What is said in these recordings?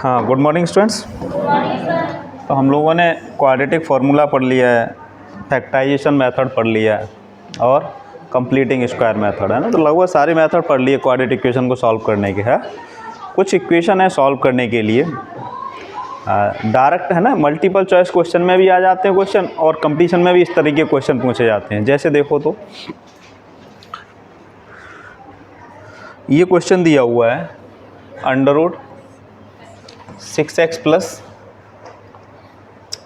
हाँ, good morning students. तो हम लोगों ने क्वाड्रेटिक फार्मूला पढ़ लिया है, फैक्टराइजेशन मेथड पढ़ लिया है और कंप्लीटिंग स्क्वायर मेथड है ना। तो लगभग सारे मेथड पढ़ लिए क्वाड्रेटिक इक्वेशन को सॉल्व करने के। है कुछ इक्वेशन है सॉल्व करने के लिए डायरेक्ट है ना, मल्टीपल चॉइस क्वेश्चन में भी आ जाते हैं क्वेश्चन, और कंप्लीशन में भी इस तरीके के क्वेश्चन पूछे जाते हैं। जैसे देखो तो ये क्वेश्चन दिया हुआ है under root 6x +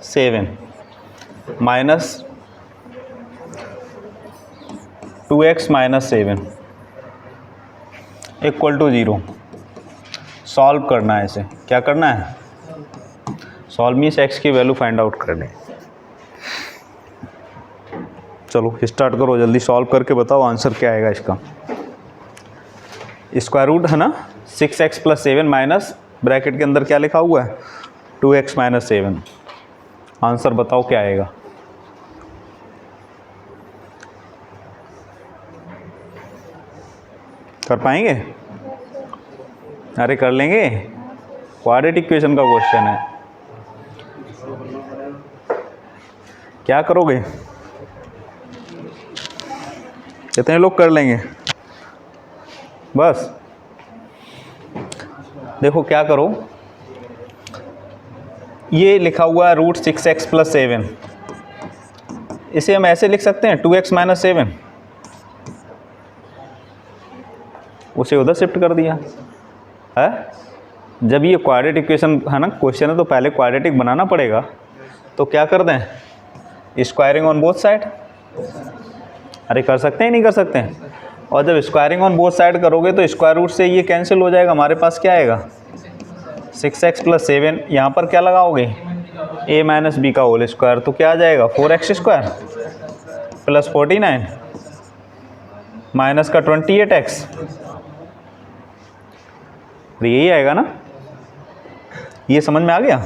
7 minus 2x - 7 = 0। Solve करना है इसे। क्या करना है? सॉल्व मीन्स x की वैल्यू फाइंड आउट करनी। चलो स्टार्ट करो, जल्दी सॉल्व करके बताओ आंसर क्या आएगा इसका। स्क्वायर रूट है ना 6x + 7 माइनस ब्रैकेट के अंदर क्या लिखा हुआ है 2x - 7। आंसर बताओ क्या आएगा। कर पाएंगे? अरे कर लेंगे, क्वाड्रेटिक इक्वेशन का क्वेश्चन है। क्या करोगे? कितने लोग कर लेंगे? बस देखो क्या करो, ये लिखा हुआ है रूट 6x + 7, इसे हम ऐसे लिख सकते हैं 2x - 7। उसे उधर शिफ्ट कर दिया है। जब ये क्वाड्रेटिक इक्वेशन है ना क्वेश्चन है, तो पहले क्वाड्रेटिक बनाना पड़ेगा। तो क्या कर दें, स्क्वायरिंग ऑन बोथ साइड। अरे कर सकते हैं नहीं कर सकते हैं? और जब स्क्वायरिंग ऑन बोथ साइड करोगे तो स्क्वायर रूट से ये कैंसिल हो जाएगा। हमारे पास क्या आएगा 6x + 7। यहाँ पर क्या लगाओगे a - b का होल स्क्वायर, तो क्या आ जाएगा 4x² + 49 माइनस का 28x। यही आएगा ना, ये समझ में आ गया।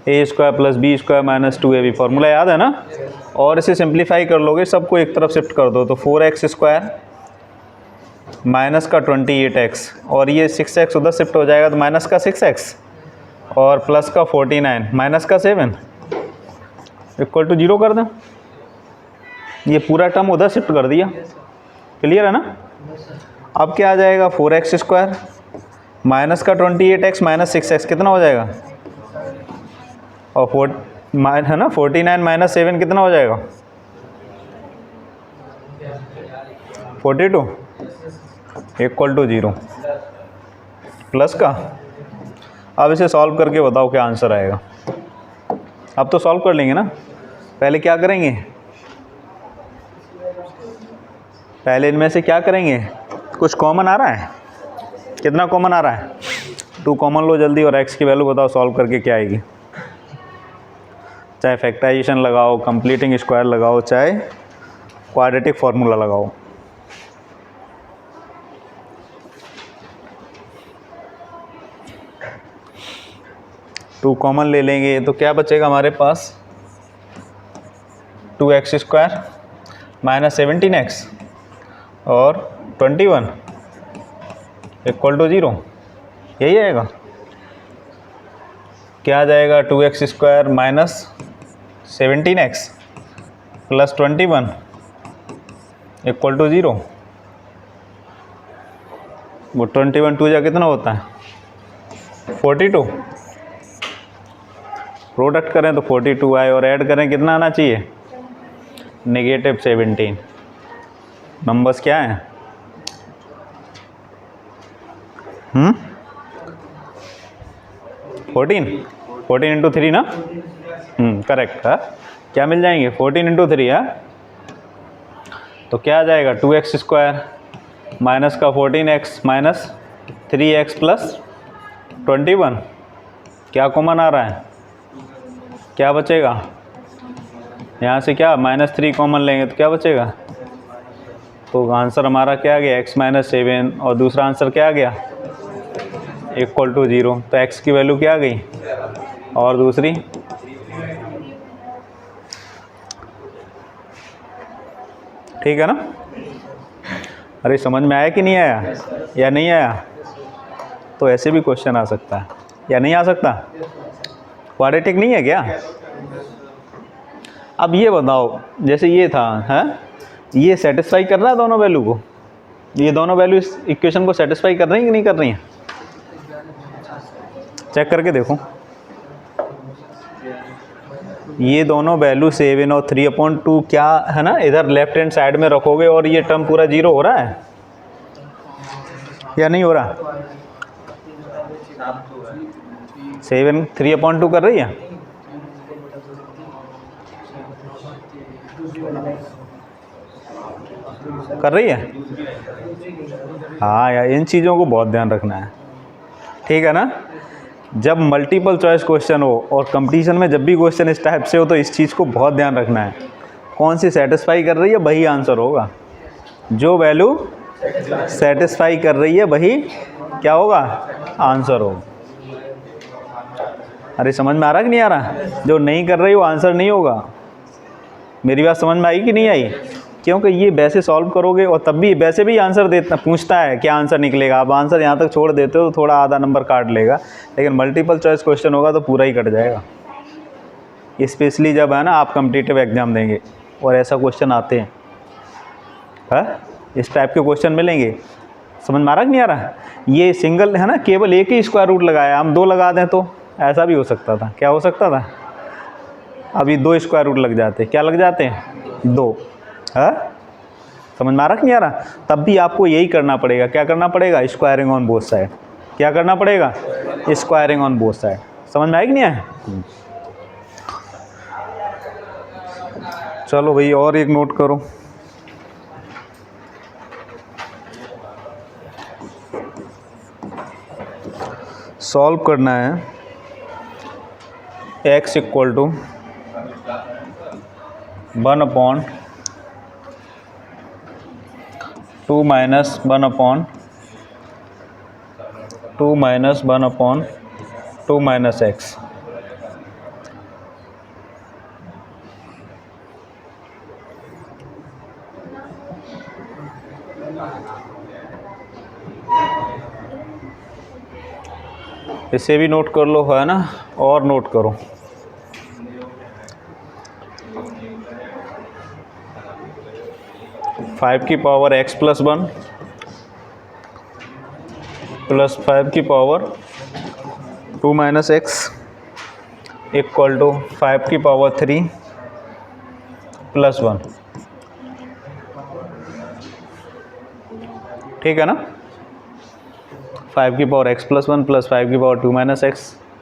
a² + b² - 2ab फॉर्मूला याद है ना। और इसे सिंप्लीफाई कर लोगे, सबको एक तरफ शिफ्ट कर दो, तो 4x² माइनस का 28x, और ये 6x उधर शिफ्ट हो जाएगा तो माइनस का 6x, और प्लस का 49 माइनस का 7 = 0 कर दें। ये पूरा टर्म उधर शिफ्ट कर दिया। क्लियर है ना। अब क्या आ जाएगा 4x² माइनस का 28x माइनस 6x कितना हो जाएगा, और है ना 49 - 7 कितना हो जाएगा 42 = 0 प्लस का। अब इसे सॉल्व करके बताओ क्या आंसर आएगा। अब तो सॉल्व कर लेंगे ना। पहले क्या करेंगे, पहले इनमें से क्या करेंगे, कुछ कॉमन आ रहा है। कितना कॉमन आ रहा है 2 कॉमन लो जल्दी, और x की वैल्यू बताओ सॉल्व करके क्या आएगी। चाहे फैक्टराइजेशन लगाओ, कंप्लीटिंग स्क्वायर लगाओ, चाहे क्वाड्रेटिक फार्मूला लगाओ। टू कॉमन ले लेंगे तो क्या बचेगा हमारे पास 2x² - 17x और 21 = 0। यही आएगा। क्या आ जाएगा 2x² - 17x + 21 = 0। वो 21 2 जा कितना होता है 42। प्रोडक्ट करें तो 42 आए, और ऐड करें कितना आना चाहिए -17। नंबर्स क्या हैं 14 × 3 ना। करेक्ट है। क्या मिल जाएंगे 14 × 3 है। तो क्या आ जाएगा 2x² माइनस का 14x माइनस 3x + 21। क्या कॉमन आ रहा है, क्या बचेगा यहाँ से, क्या -3 कॉमन लेंगे तो क्या बचेगा। तो आंसर हमारा क्या आ गया x - 7, और दूसरा आंसर क्या आ गया = 0। तो x की वैल्यू क्या आ गई, और दूसरी ठीक है ना। अरे समझ में आया कि नहीं आया, या नहीं आया? तो ऐसे भी क्वेश्चन आ सकता है। या नहीं आ सकता? क्वाड्रेटिक नहीं है क्या? अब ये बताओ, जैसे ये था है, ये सेटिस्फाई कर रहा है दोनों वैल्यू को? ये दोनों वैल्यू इस इक्वेशन को सेटिस्फाई कर रही हैं कि नहीं कर रही हैं? चेक करके देखो। ये दोनों वैल्यू 7 और 3/2 क्या है ना, इधर लेफ्ट हैंड साइड में रखोगे और ये टर्म पूरा 0 हो रहा है या नहीं हो रहा? 7 3/2 कर रही है? कर रही है? हाँ यार, इन चीज़ों को बहुत ध्यान रखना है, ठीक है ना। जब मल्टीपल चॉइस क्वेश्चन हो और कंपटीशन में जब भी क्वेश्चन इस टाइप से हो तो इस चीज़ को बहुत ध्यान रखना है, कौन सी सेटिस्फाई कर रही है वही आंसर होगा। जो वैल्यू सेटिस्फाई कर रही है वही क्या होगा? आंसर होगा। अरे समझ में आ रहा कि नहीं आ रहा? जो नहीं कर रही वो आंसर नहीं होगा। मेरी बात समझ में आई कि नहीं आई? क्योंकि ये वैसे सॉल्व करोगे और तब भी वैसे भी आंसर देता पूछता है क्या आंसर निकलेगा, आप आंसर यहाँ तक छोड़ देते हो तो थोड़ा आधा नंबर काट लेगा, लेकिन मल्टीपल चॉइस क्वेश्चन होगा तो पूरा ही कट जाएगा। स्पेशली जब है ना आप कॉम्पिटिटिव एग्जाम देंगे और ऐसा क्वेश्चन आते हैं, है इस टाइप के क्वेश्चन मिलेंगे। समझ में आ रहा कि नहीं आ रहा? ये सिंगल है ना, केवल एक ही स्क्वायर रूट लगाया, हम 2 लगा दें तो ऐसा भी हो सकता था। क्या हो सकता था? अभी 2 स्क्वायर रूट लग जाते, क्या लग जाते हैं? 2। है समझ में आ रहा कि नहीं आ रहा? तब भी आपको यही करना पड़ेगा। क्या करना पड़ेगा? Squaring on both side. क्या करना पड़ेगा? Squaring on both side. समझ में आया कि नहीं आया? चलो भाई, और एक नोट करो। सॉल्व करना है x = 1/2 - 1/2 - x। इसे भी नोट कर लो, है ना, और नोट करो। फाइव की पावर x + 1 + 5 की पावर 2 - x = 5 की पावर 3 + 1। ठीक है ना? 5 की पावर x + 1 + 5 की पावर 2 - x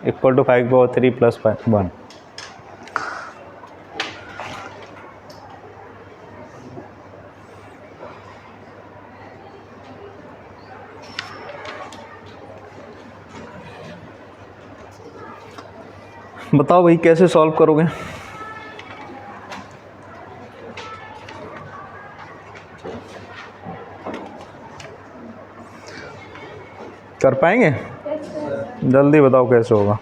= 5 की पावर 3 + 1। बताओ भाई कैसे सॉल्व करोगे? कर पाएंगे? जल्दी बताओ कैसे होगा।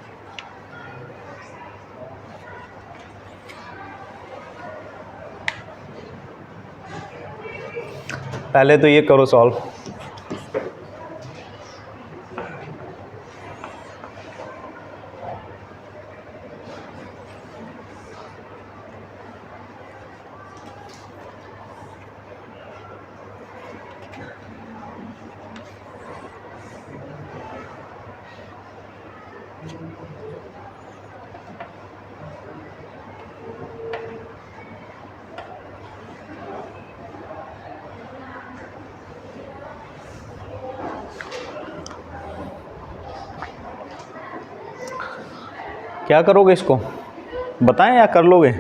पहले तो ये करो सॉल्व। क्या करोगे इसको? बताएं या कर लोगे?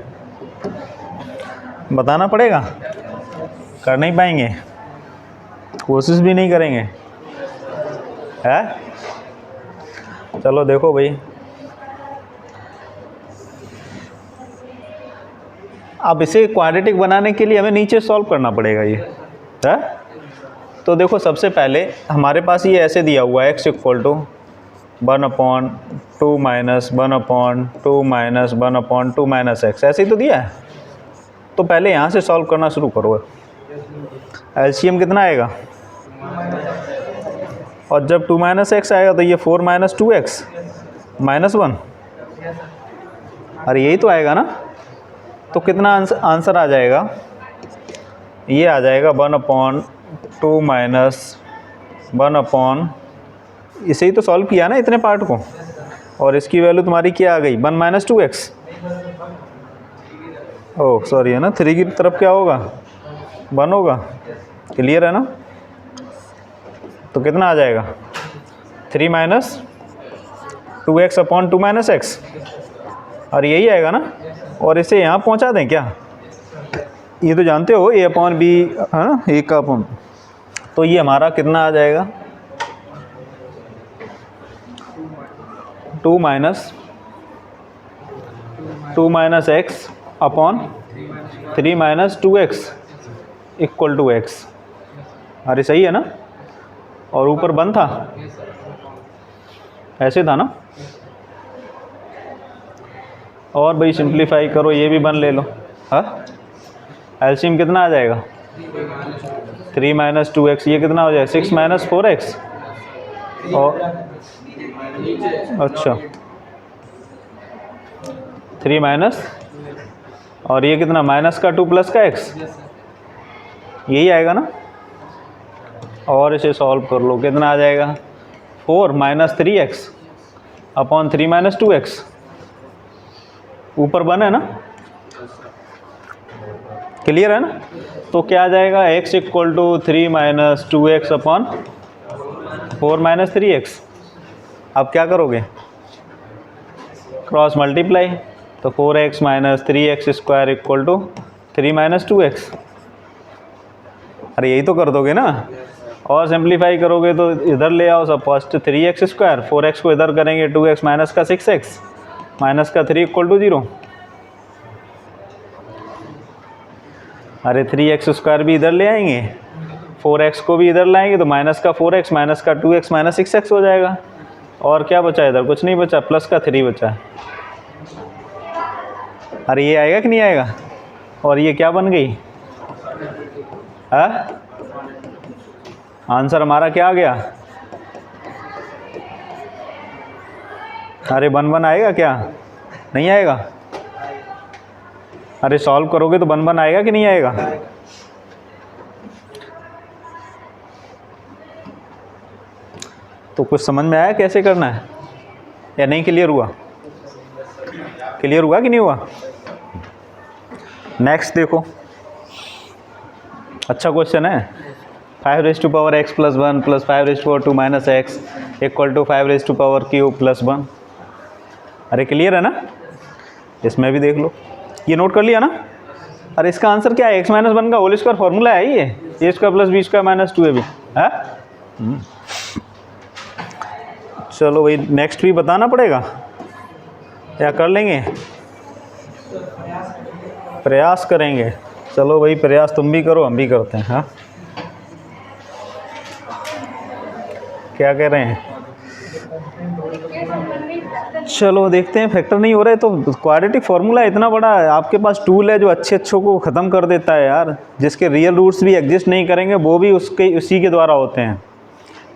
बताना पड़ेगा। कर नहीं पाएंगे? कोशिश भी नहीं करेंगे? है? चलो देखो भाई, अब इसे क्वाड्रेटिक बनाने के लिए हमें नीचे सॉल्व करना पड़ेगा ये, है? तो देखो सबसे पहले हमारे पास ये ऐसे दिया हुआ है x = 1/2 - 1/2 - x, ऐसे ही तो दिया है। तो पहले यहाँ से सॉल्व करना शुरू करो। एलसीएम कितना आएगा? और जब 2 - x आएगा तो ये 4 - 2x -1। अरे यही तो आएगा ना, तो कितना आंसर आ जाएगा, ये आ जाएगा 1/2 - 1/, इसे ही तो सॉल्व किया ना इतने पार्ट को, और इसकी वैल्यू तुम्हारी क्या आ गई 1 - 2x। ओह सॉरी, है ना, 3 की तरफ क्या होगा 1 होगा। क्लियर है ना, तो कितना आ जाएगा 3 - 2x/2 - x, और यही आएगा ना। और इसे यहाँ पहुँचा दें क्या, ये तो जानते हो a/b है ना, a का अपन, तो ये हमारा कितना आ जाएगा 2 - x/3 - 2x = x। अरे सही है ना, और ऊपर 1 था, ऐसे था ना। और भाई सिंप्लीफाई करो, ये भी 1 ले लो। हाँ, एलसीएम कितना आ जाएगा 3 - 2x, ये कितना हो जाएगा 6 - 4x, और अच्छा 3 माइनस, और ये कितना माइनस का 2 प्लस का x, यही आएगा ना। और इसे सॉल्व कर लो, कितना आ जाएगा 4 - 3x/3 - 2x, ऊपर 1 है ना। क्लियर है ना, तो क्या आ जाएगा x = 3 - 2x/4 - 3x। अब क्या करोगे, क्रॉस मल्टीप्लाई, तो 4x - 3x² = 3 - 2x। अरे यही तो कर दोगे ना। और सिंप्लीफाई करोगे तो इधर ले आओ सब, फर्स्ट 3x², 4x को इधर करेंगे 2x माइनस का 6x माइनस का 3 = 0। अरे 3x² भी इधर ले आएंगे, 4x को भी इधर लाएंगे, तो माइनस का 4x माइनस का 2x माइनस 6x हो जाएगा। और क्या बचा इधर, कुछ नहीं बचा, प्लस का 3 बचा। अरे ये आएगा कि नहीं आएगा, और ये क्या बन गई, हाँ आंसर हमारा क्या आ गया। अरे 1 आएगा क्या, नहीं आएगा। अरे सॉल्व करोगे तो 1 आएगा कि नहीं आएगा। तो कुछ समझ में आया कैसे करना है, या नहीं क्लियर हुआ, क्लियर हुआ कि नहीं हुआ। नेक्स्ट देखो, अच्छा क्वेश्चन है। 5x + x + 1 + 5x ^ 2 - x = 5x³ + 1। अरे क्लियर है ना, इसमें भी देख लो, ये नोट कर लिया ना। अरे इसका आंसर क्या है, x - 1 का होल स्क्वायर फॉर्मूला है ये, a² + b² - 2ab है। चलो भाई नेक्स्ट भी बताना पड़ेगा या कर लेंगे, प्रयास करेंगे। चलो भाई प्रयास तुम भी करो, हम भी करते हैं। हाँ क्या कह रहे हैं, चलो देखते हैं। फैक्टर नहीं हो रहा है तो क्वाड्रेटिक फार्मूला इतना बड़ा है, आपके पास टूल है जो अच्छों को ख़त्म कर देता है यार, जिसके रियल रूट्स भी एग्जिस्ट नहीं करेंगे, वो भी उसी के द्वारा होते हैं।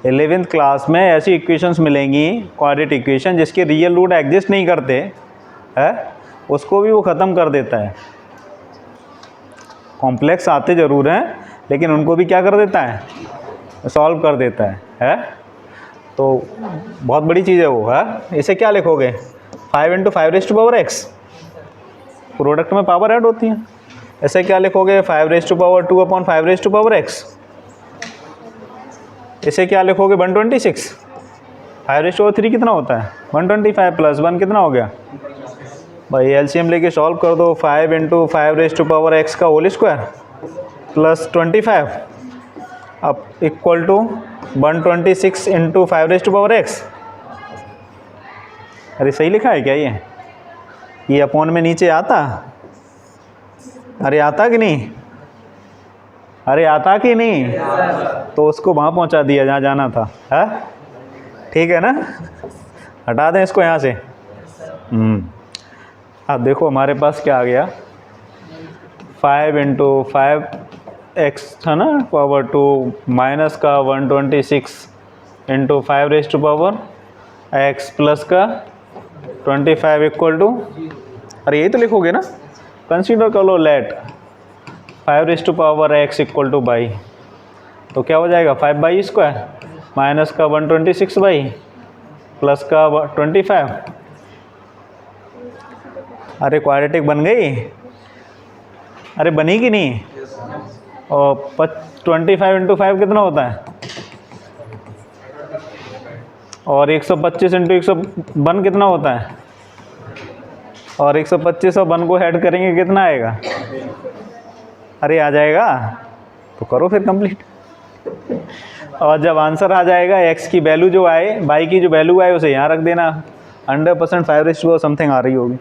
11th क्लास में ऐसी इक्वेशंस मिलेंगी, क्वाड्रेटिक इक्वेशन जिसके रियल रूट एग्जिस्ट नहीं करते है, उसको भी वो ख़त्म कर देता है। कॉम्प्लेक्स आते ज़रूर हैं, लेकिन उनको भी क्या कर देता है, सॉल्व कर देता है। तो बहुत बड़ी चीज़ है वो है। इसे क्या लिखोगे 5 × 5⁵x, प्रोडक्ट में पावर ऐड होती है। ऐसे क्या लिखोगे 5⁵2/5⁵x। इसे क्या लिखोगे 126। 5⁵3 कितना होता है 125 + 1 कितना हो गया भाई, एलसीएम लेके सॉल्व कर दो। 5 × 5⁵x का होल स्क्वायर + 25 अब इक्वल टू 126 × 5⁵x। अरे सही लिखा है क्या ये अपॉन में नीचे आता, अरे आता कि नहीं, अरे आता कि नहीं, तो उसको वहाँ पहुँचा दिया जहाँ जाना था। है ठीक है ना, हटा दें इसको यहाँ से। अब देखो हमारे पास क्या आ गया, 5 × 5x था ना पावर 2 माइनस का 126 × 5⁵x प्लस का 25 इक्वल टू, अरे यही तो लिखोगे ना, कंसीडर कर लो let 5 x equal to by, तो क्या हो जाएगा 5/2 माइनस का 126 प्लस का 25। अरे क्वाड्रेटिक बन गई, अरे बनी कि नहीं? और 25 इंटू 5 कितना होता है? और 125 इंटू 101 कितना होता है? और 125 और 1 को ऐड करेंगे कितना आएगा? अरे आ जाएगा, तो करो फिर कंप्लीट। और जब आंसर आ जाएगा x की वैल्यू जो आए, y की जो वैल्यू आए उसे यहाँ रख देना। 100% 5 समथिंग आ रही होगी,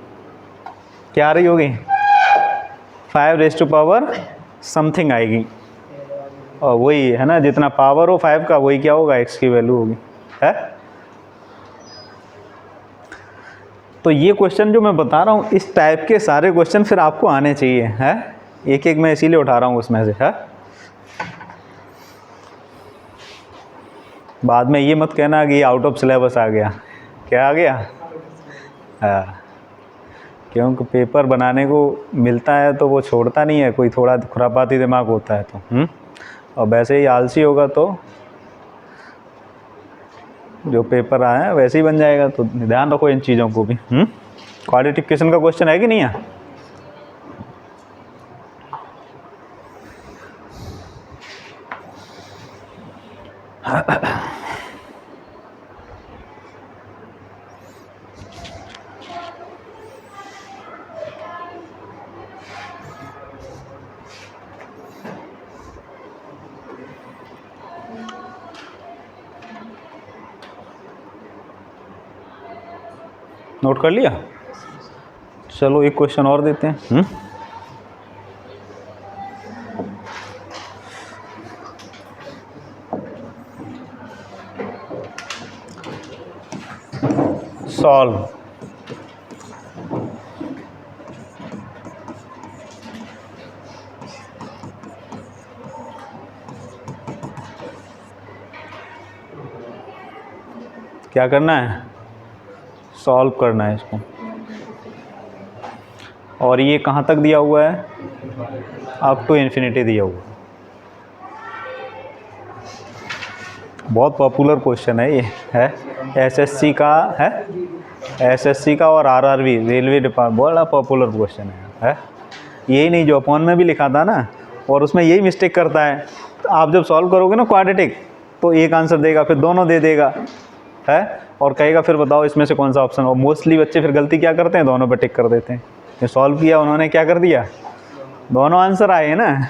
क्या आ रही होगी? 5 समथिंग आएगी। और वही है ना, जितना पावर हो 5 का वही क्या होगा, x की वैल्यू होगी, है। तो ये क्वेश्चन जो मैं बता रहा हूँ, इस टाइप के सारे क्वेश्चन फिर आपको आने चाहिए, है। एक एक मैं इसीलिए उठा रहा हूँ उसमें से, है। बाद में ये मत कहना कि आउट ऑफ सिलेबस आ गया। क्या आ गया? हाँ, क्योंकि पेपर बनाने को मिलता है तो वो छोड़ता नहीं है, कोई थोड़ा खुरापाती दिमाग होता है तो। और वैसे ही आलसी होगा तो जो पेपर आया है वैसे ही बन जाएगा। तो ध्यान रखो इन चीज़ों को भी। क्वालिफिकेशन का क्वेश्चन है कि नहीं है? नोट कर लिया? चलो एक क्वेश्चन और देते हैं। सॉल्व। क्या करना है? सॉल्व करना है इसको। और ये कहाँ तक दिया हुआ है? अप टू इन्फिनिटी दिया हुआ है। बहुत पॉपुलर क्वेश्चन है ये, है। एसएससी का है, एसएससी का और आरआरबी रेलवे डिपार्टमेंट, बड़ा पॉपुलर क्वेश्चन है। यही नहीं जो अपॉन में भी लिखा था ना, और उसमें यही मिस्टेक करता है। तो आप जब सॉल्व करोगे ना क्वाड्रेटिक, तो एक आंसर देगा, फिर दोनों दे देगा, है, और कहेगा फिर बताओ इसमें से कौन सा ऑप्शन। और मोस्टली बच्चे फिर गलती क्या करते हैं, दोनों पे टिक कर देते हैं। ये सॉल्व किया उन्होंने, क्या कर दिया, दोनों आंसर आए हैं ना,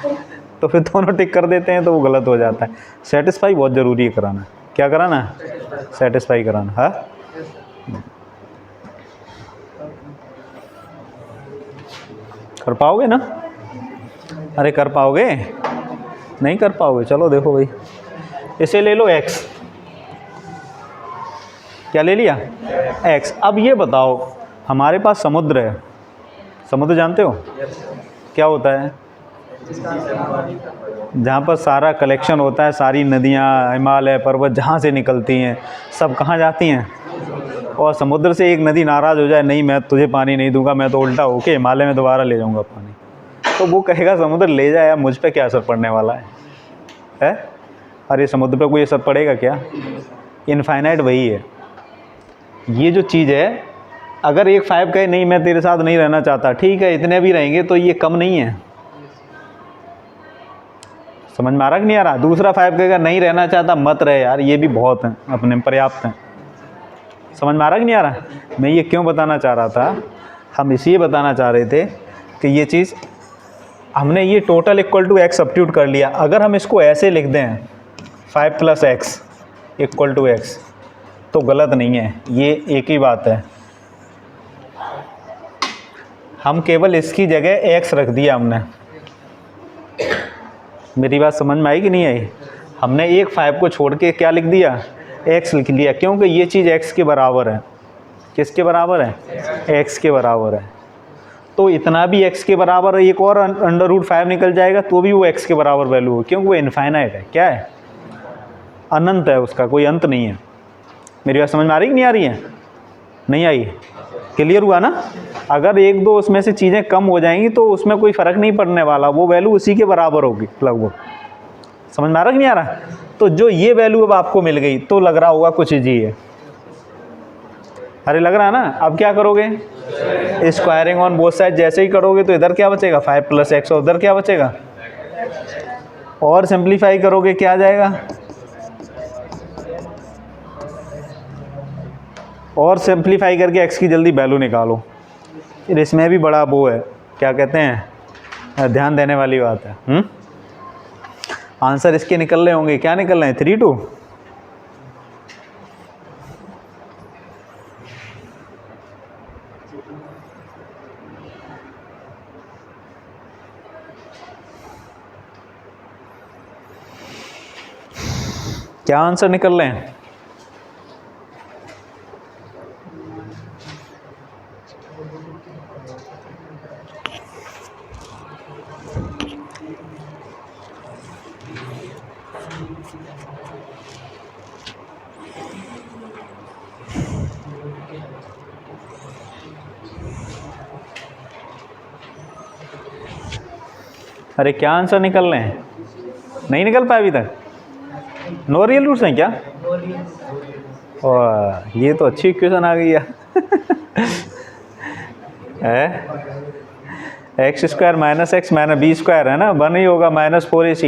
तो फिर दोनों टिक कर देते हैं, तो वो गलत हो जाता है। सेटिस्फाई बहुत ज़रूरी है कराना। क्या कराना? सेटिस्फाई कराना, है। कर पाओगे ना? अरे कर पाओगे? नहीं कर पाओगे? चलो देखो भाई, इसे ले लो x। क्या ले लिया? x। अब ये बताओ, हमारे पास समुद्र है, समुद्र जानते हो क्या होता है? जहाँ पर सारा कलेक्शन होता है, सारी नदियाँ, हिमालय पर्वत जहाँ से निकलती हैं, सब कहाँ जाती हैं? और समुद्र से एक नदी नाराज़ हो जाए, नहीं मैं तुझे पानी नहीं दूंगा, मैं तो उल्टा होके हिमालय में दोबारा ले जाऊंगा पानी, तो वो कहेगा समुद्र ले जाए, मुझ पे क्या असर पड़ने वाला है? अरे समुद्र पे कोई असर पड़ेगा क्या? इनफाइनाइट वही है। ये जो चीज़ है, अगर एक 5 कहे नहीं मैं तेरे साथ नहीं रहना चाहता, ठीक है इतने भी रहेंगे, तो ये कम नहीं है। समझ में आ रहा कि नहीं आ रहा? दूसरा 5 कहेगा नहीं रहना चाहता, मत रहे यार, ये भी बहुत हैं, अपने पर्याप्त हैं। समझ में आ रहा कि नहीं आ रहा? मैं ये क्यों बताना चाह रहा था, हम इसलिए बताना चाह रहे थे कि ये चीज़ हमने ये total equal to x substitute कर लिया। अगर हम इसको ऐसे लिख दें 5 + x इक्वल टू x, तो गलत नहीं है, ये एक ही बात है। हम केवल इसकी जगह x रख दिया हमने। मेरी बात समझ में आई कि नहीं आई? हमने एक 5 को छोड़ के क्या लिख दिया? x लिख लिया, क्योंकि ये चीज़ x के बराबर है। किसके बराबर है? x के बराबर है। तो इतना भी x के बराबर है, एक और √5 निकल जाएगा तो भी वो x के बराबर वैल्यू है, क्योंकि वो इनफाइनाइट है। क्या है? अनंत है, उसका कोई अंत नहीं है। मेरी बात समझ में आ रही कि नहीं आ रही है? नहीं आई? क्लियर हुआ ना? अगर एक दो उसमें से चीज़ें कम हो जाएंगी तो उसमें कोई फ़र्क नहीं पड़ने वाला, वो वैल्यू उसी के बराबर होगी लगभग। समझ में आ रहा कि नहीं आ रहा? तो जो ये वैल्यू अब आपको मिल गई तो लग रहा होगा कुछ इजी है। अरे लग रहा है ना? अब क्या करोगे? स्क्वायरिंग ऑन बोथ साइड जैसे ही करोगे तो इधर क्या बचेगा 5 + x, और उधर क्या बचेगा, और सिंप्लीफाई करोगे क्या आ जाएगा, और सिंप्लीफाई करके x की जल्दी वैल्यू निकालो। फिर इसमें भी बड़ा वो है, क्या कहते हैं, ध्यान देने वाली बात है। आंसर इसके निकल रहे होंगे, क्या निकल रहे हैं, 3 2। क्या आंसर निकल रहे हैं? अरे क्या आंसर निकल रहे हैं? नहीं निकल पाए अभी तक? नो रियल रूट्स हैं क्या? और ये तो अच्छी इक्वेशन आ गई है। x² - x - b² है ना, बन ही होगा -4ac।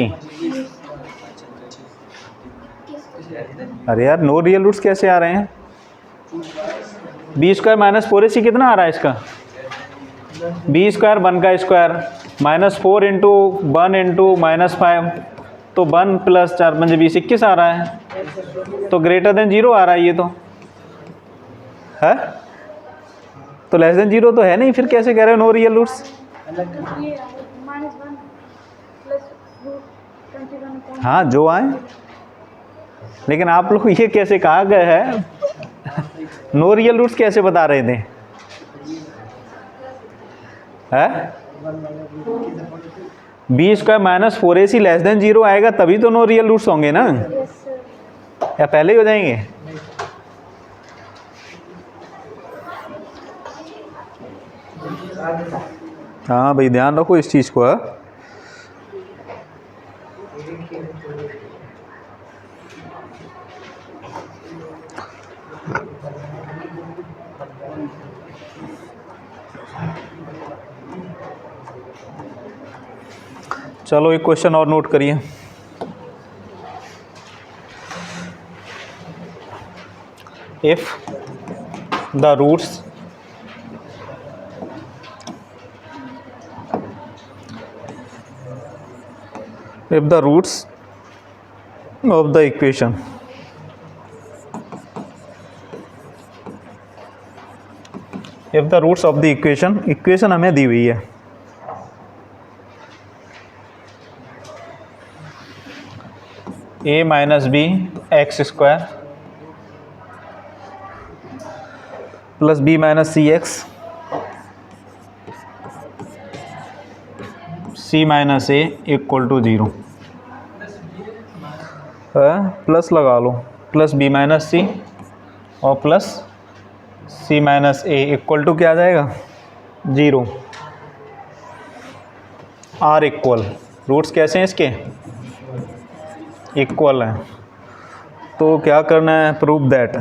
अरे यार नो रियल रूट्स कैसे आ रहे हैं? b² - 4ac कितना आ रहा है इसका? b² 1 का स्क्वायर, -4 × 1 × -5, तो 1 + 4 × 20 21 आ रहा है, तो ग्रेटर देन 0 आ रहा है ये तो है। तो लेस देन 0 तो है नहीं, फिर कैसे कह रहे हो नो रियल रूट्स? हाँ जो आए, लेकिन आप लोग ये कैसे कहा गया है, नो रियल रूट्स कैसे बता रहे थे? है b² - 4ac लेस देन 0 आएगा तभी तो नो रियल रूट्स होंगे ना, या पहले ही हो जाएंगे? हाँ भाई ध्यान रखो इस चीज़ को। चलो एक क्वेश्चन और नोट करिए। If the roots of the equation equation हमें दी हुई है, a - b x² + b - cx c - a = 0, plus लगा लो, प्लस b - c और plus c - a equal to क्या आ जाएगा 0। r इक्वल, रूट्स कैसे हैं इसके, इक्वल हैं, तो क्या करना है, prove that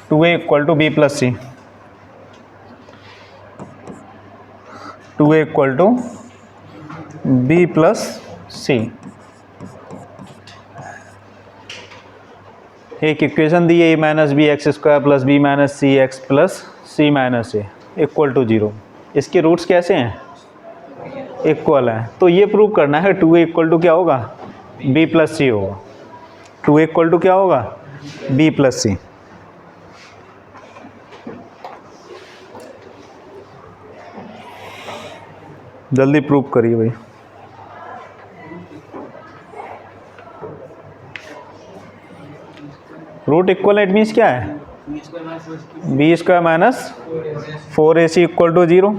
two a equal to b + c, 2a equal to b + c। एक इक्वेशन दी है a - b x² + b - c x + c - a equal to 0। इसके रूट्स कैसे हैं, इक्वल हैं, तो ये प्रूव करना है 2a इक्वल टू क्या होगा b + c होगा, 2a इक्वल टू क्या होगा b + c। जल्दी प्रूव करिए भाई। रूट इक्वल इट मीन्स क्या है, b² - 4ac = 0।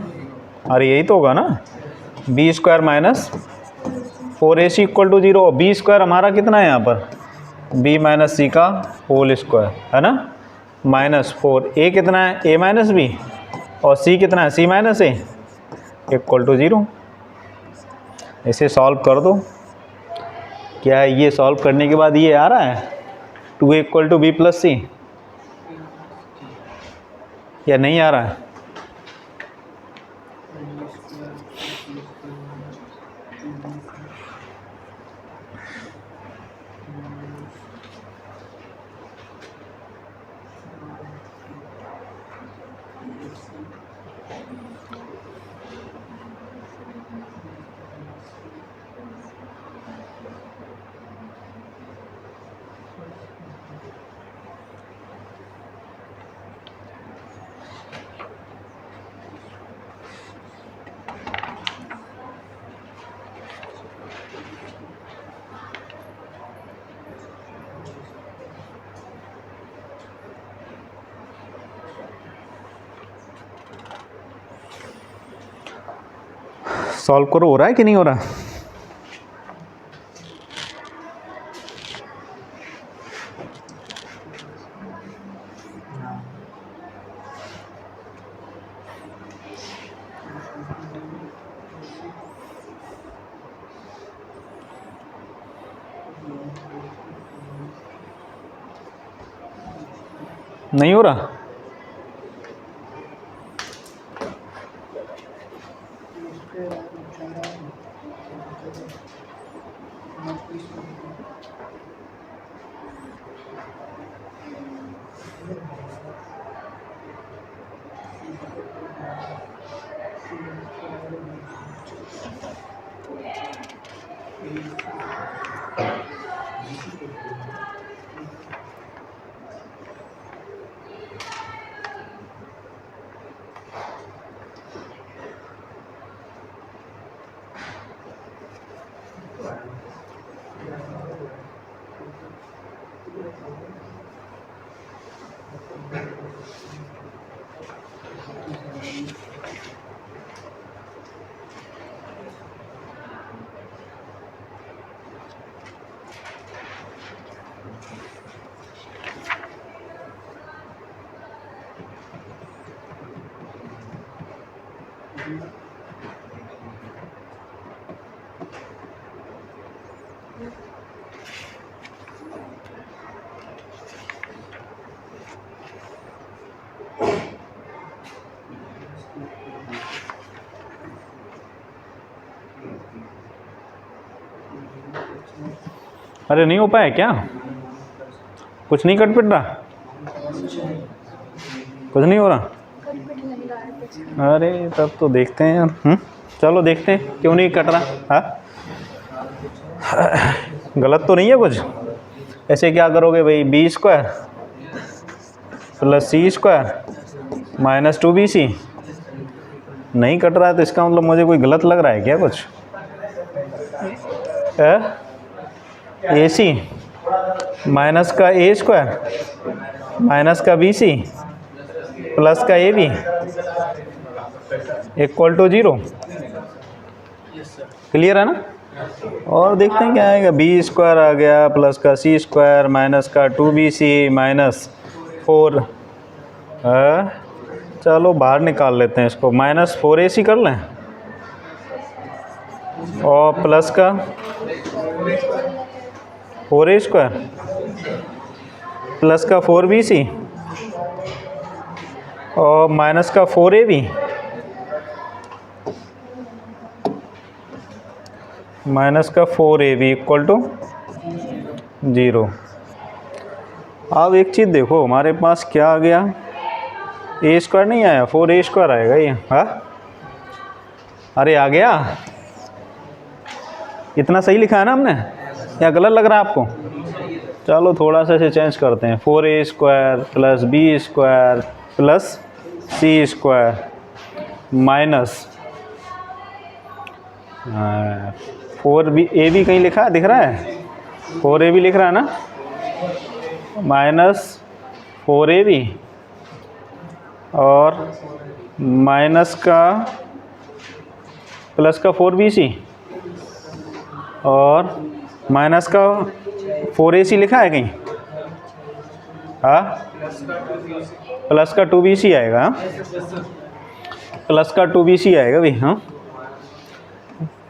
अरे यही तो होगा ना, b² - 4ac इक्वल टू 0 और बी स्क्वायर हमारा कितना है यहाँ पर, b माइनस सी का होल स्क्वायर है ना, माइनस 4a कितना है, a माइनस बी, और c कितना है, c minus a equal to 0। इसे सॉल्व कर दो। क्या है ये, सॉल्व करने के बाद ये आ रहा है 2a equal to B plus C, या नहीं आ रहा है? सॉल्व करो, हो रहा है कि नहीं हो रहा? नहीं हो रहा? अरे नहीं हो पाया क्या? कुछ नहीं कट पिट रहा? कुछ नहीं हो रहा? अरे तब तो देखते हैं यार। चलो देखते हैं क्यों नहीं कट रहा। हाँ, गलत तो नहीं है कुछ? ऐसे क्या करोगे भाई, B square plus C square minus 2bc। नहीं कट रहा है तो इसका मतलब मुझे कोई गलत लग रहा है क्या कुछ? ए सी माइनस का ए स्क्वायर माइनस का बी सी प्लस का a b equal to 0। Clear है ना? और देखते हैं क्या आएगा। बी स्क्वायर आ गया प्लस का सी स्क्वायर माइनस का 2bc माइनस 4। चलो बाहर निकाल लेते हैं इसको, माइनस 4ac कर लें और प्लस का 4a स्क्वायर प्लस का 4bc और माइनस का 4ab माइनस का 4ab इक्वल टू 0। अब एक चीज़ देखो, हमारे पास क्या आ गया, ए स्क्वायर नहीं आया, 4a स्क्वायर आएगा ये। हाँ, अरे आ गया। इतना सही लिखा है ना हमने, या गलत लग रहा है आपको? चलो थोड़ा सा इसे चेंज करते हैं। 4a square plus B square plus C square minus 4ab कहीं लिखा है, दिख रहा है? 4ab लिख रहा है ना, माइनस 4ab और माइनस का प्लस का 4bc और माइनस का 4ac लिखा है कहीं? हाँ, प्लस का 2bc आएगा, प्लस का 2bc आएगा भाई। हाँ,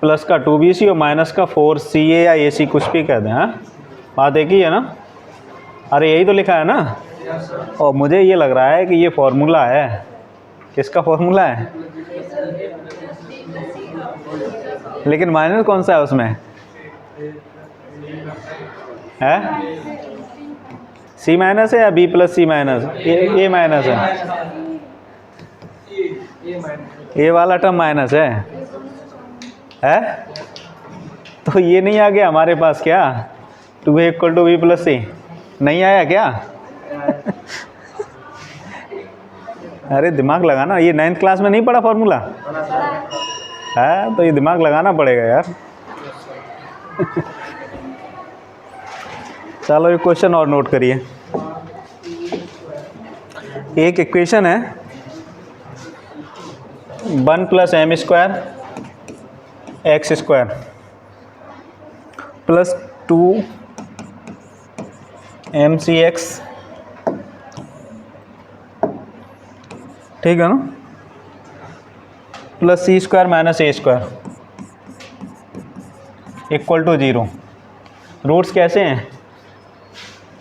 प्लस का 2bc और माइनस का 4ca या ac कुछ भी कह दें। हाँ, बात एक ही है ना? अरे यही तो लिखा है ना। और मुझे ये लग रहा है कि ये फॉर्मूला है। किसका फॉर्मूला है? लेकिन माइनस कौन सा है उसमें? है c माइनस है या b plus c minus? a minus है, ये वाला टर्म माइनस है? तो ये नहीं आ गया हमारे पास क्या? 2a = b प्लस c नहीं आया क्या? अरे दिमाग लगाना, ये 9th क्लास में नहीं पढ़ा फॉर्मूला है? तो ये दिमाग लगाना पड़ेगा यार। चलो एक क्वेश्चन और नोट करिए। एक इक्वेशन है 1 + m² x² प्लस 2 mcx, ठीक है ना, प्लस c² - a² = 0। रूट्स कैसे हैं?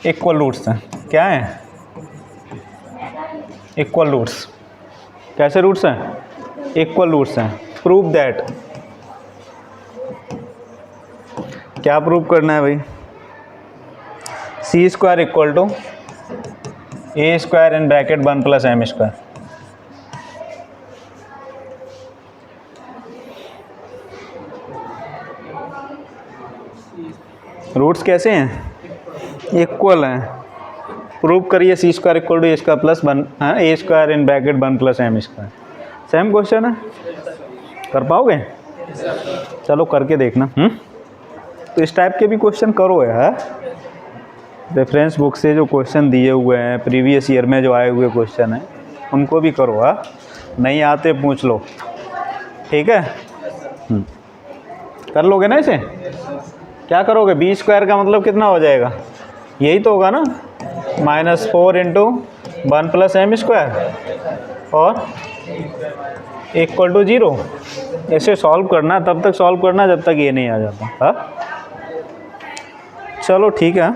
इक्वल रूट्स हैं। क्या हैं? Equal roots. कैसे रूट्स हैं? इक्वल रूट्स हैं। Prove that. क्या प्रूव करना है भाई? c² = a² in bracket 1 + m²। Roots कैसे हैं? इक्वल हैं। प्रूव करिए c² = a² + 1 a² in bracket 1 + m²। Same question है, कर पाओगे? चलो करके देखना। तो इस टाइप के भी क्वेश्चन करो यार। रेफरेंस बुक से जो क्वेश्चन दिए हुए हैं, प्रीवियस ईयर में जो आए हुए क्वेश्चन हैं, उनको भी करो। हाँ, नहीं आते पूछ लो, ठीक है? कर लोगे ना इसे? क्या करोगे? b² का मतलब कितना हो जाएगा? यही तो होगा ना, -4 × 1 + m² और = 0। ऐसे सॉल्व करना, तब तक सॉल्व करना जब तक ये नहीं आ जाता। हाँ, चलो ठीक है।